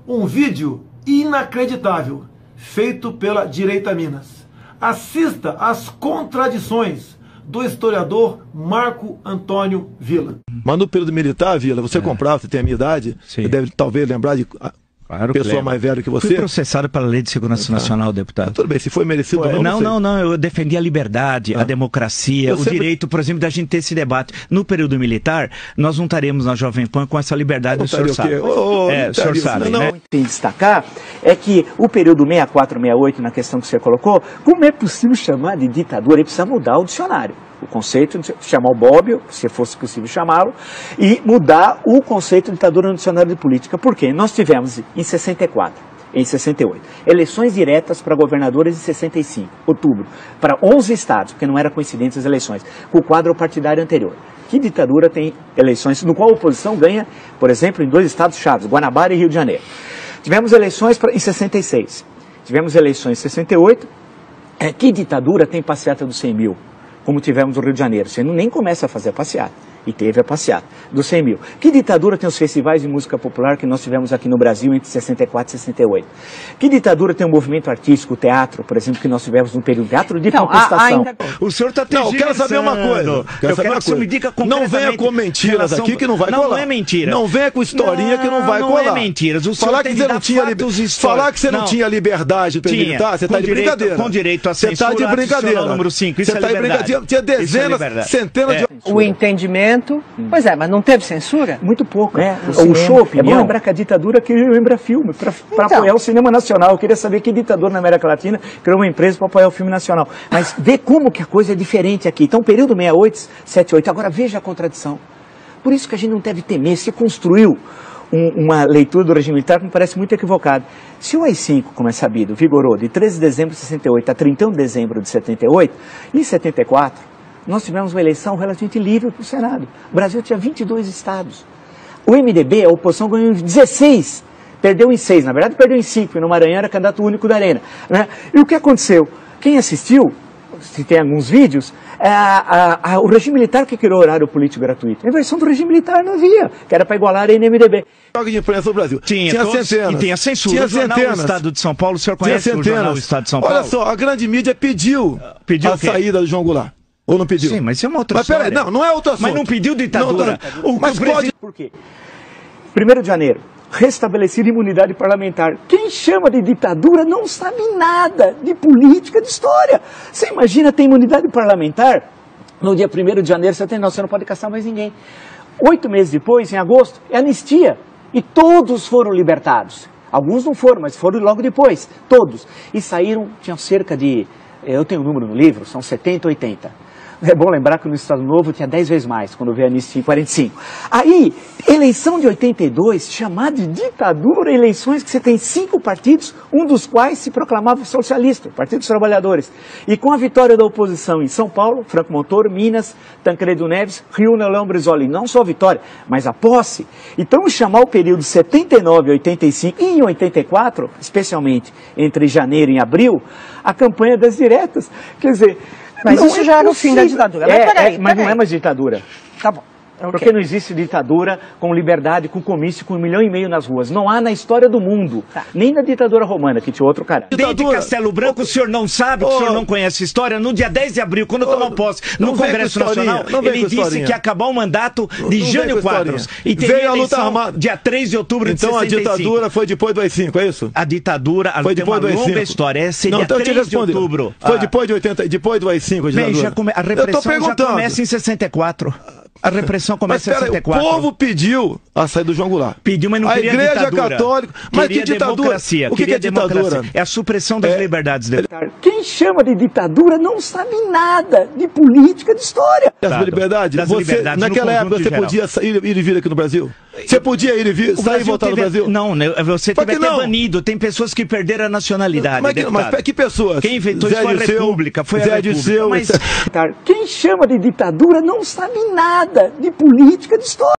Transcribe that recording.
Um vídeo inacreditável, feito pela Direita Minas. Assista às contradições do historiador Marco Antônio Villa. Mas no período militar, Villa, você comprava, você tem a minha idade, você deve talvez lembrar de pessoa mais velha que você. Fui processado pela Lei de Segurança Nacional, deputado. Tudo bem, se foi merecido ou não. Não, eu defendi a liberdade, a democracia, o direito, por exemplo, da gente ter esse debate. No período militar, nós não estaremos na Jovem Pan com essa liberdade, o senhor sabe. O senhor sabe, né? Tem que destacar é que o período 64-68, na questão que você colocou, como é possível chamar de ditadura? Ele precisa mudar o dicionário. O conceito de chamar o Bobbio, se fosse possível chamá-lo, e mudar o conceito de ditadura no dicionário de política. Por quê? Nós tivemos, em 64, em 68, eleições diretas para governadores em 65, outubro, para 11 estados, porque não era coincidente as eleições, com o quadro partidário anterior. Que ditadura tem eleições no qual a oposição ganha, por exemplo, em 2 estados chaves, Guanabara e Rio de Janeiro. Tivemos eleições em 66, tivemos eleições em 68, que ditadura tem passeata dos 100 mil? Como tivemos no Rio de Janeiro. Você nem começa a fazer a passeata. E teve a passeata dos 100 mil. Que ditadura tem os festivais de música popular que nós tivemos aqui no Brasil entre 64 e 68? Que ditadura tem o movimento artístico, o teatro, por exemplo, que nós tivemos no período teatro de contestação? O senhor está Não, eu quero saber uma coisa. Eu quero que você me diga concretamente. Não venha com mentiras aqui que não vai colar. Não é mentira. Não venha com historinha que não vai colar. Não é mentiras. O falar que você não tinha falar que você não tinha liberdade para militar, você está de brincadeira. Com direito a censura. Você está de brincadeira. Número 5. Você está de brincadeira. Tinha dezenas, centenas de... O entendimento... Pois é, mas não teve censura? Muito pouco. O show, é bom lembrar que a ditadura criou o Embrafilme para apoiar o cinema nacional. Eu queria saber que ditador na América Latina criou uma empresa para apoiar o filme nacional. Mas vê como que a coisa é diferente aqui. Então, período 68, 78. Agora veja a contradição. Por isso que a gente não deve temer. Se construiu uma leitura do regime militar que me parece muito equivocada. Se o AI-5, como é sabido, vigorou de 13 de dezembro de 68 a 31 de dezembro de 78, em 74, nós tivemos uma eleição relativamente livre para o Senado. O Brasil tinha 22 estados. O MDB, a oposição, ganhou em 16. Perdeu em 6. Na verdade, perdeu em 5. E no Maranhão era candidato único da Arena. Né? E o que aconteceu? Quem assistiu, se tem alguns vídeos, o regime militar que criou horário político gratuito. A versão do regime militar não havia, que era para igualar a Arena e MDB. Jogo de imprensa no Brasil. Tinha centenas. E tem a censura. Tinha o jornal centenas. O Estado de São Paulo, o senhor conhece o jornal O Estado de São Paulo? Olha só, a grande mídia pediu a saída do João Goulart. Ou não pediu? Sim, mas isso é uma outra história. Mas peraí, não é outra assunto. Mas não pediu ditadura. Mas pode... Por quê? 1º de janeiro, restabelecida imunidade parlamentar. Quem chama de ditadura não sabe nada de política, de história. Você imagina ter imunidade parlamentar? No dia 1º de janeiro, você não pode caçar mais ninguém. 8 meses depois, em agosto, é anistia. E todos foram libertados. Alguns não foram, mas foram logo depois. Todos. E saíram, tinham cerca de... Eu tenho um número no livro, são 70, 80. É bom lembrar que no Estado Novo tinha 10 vezes mais, quando veio a anistia em 45. Aí, eleição de 82, chamada de ditadura, eleições que você tem 5 partidos, um dos quais se proclamava socialista, o Partido dos Trabalhadores. E com a vitória da oposição em São Paulo, Franco Montoro, Minas, Tancredo Neves, Rio Leão Brizola, não só a vitória, mas a posse. Então, chamar o período 79 a 85 e em 84, especialmente entre janeiro e abril, a campanha das diretas. Quer dizer... Mas não isso já era o fim da ditadura. Mas não é mais ditadura. Tá bom. Porque não existe ditadura com liberdade, com comício, com 1,5 milhão nas ruas. Não há na história do mundo. Nem na ditadura romana, que tinha outro cara. Desde Castelo Branco, o senhor não sabe, o senhor não conhece a história. No dia 10 de abril, quando tomou posse no Congresso Nacional, ele disse que ia acabar o mandato de Jânio Quadros. E teria a luta armada dia 3 de outubro de 65. Então a ditadura foi depois do AI-5, é isso? A ditadura foi depois do AI-5. Longa história. Essa seria 3 de outubro. Foi depois de 80, depois do AI-5 a ditadura. A repressão já começa em 64. A repressão começa em 64. O povo pediu a saída do João Goulart. Pediu, mas não queria ditadura. A Igreja Católica... Mas que ditadura? Democracia. O que é ditadura? É a supressão das liberdades dele. Quem chama de ditadura não sabe nada de política, de história. Das liberdades? Naquela época você podia ir e vir aqui no Brasil? Você podia ir e vir, sair e voltar no Brasil? Não, você teve até banido. Tem pessoas que perderam a nacionalidade. Mas que pessoas? Quem inventou isso foi a República. Foi a República. Quem chama de ditadura não sabe nada de política, de história.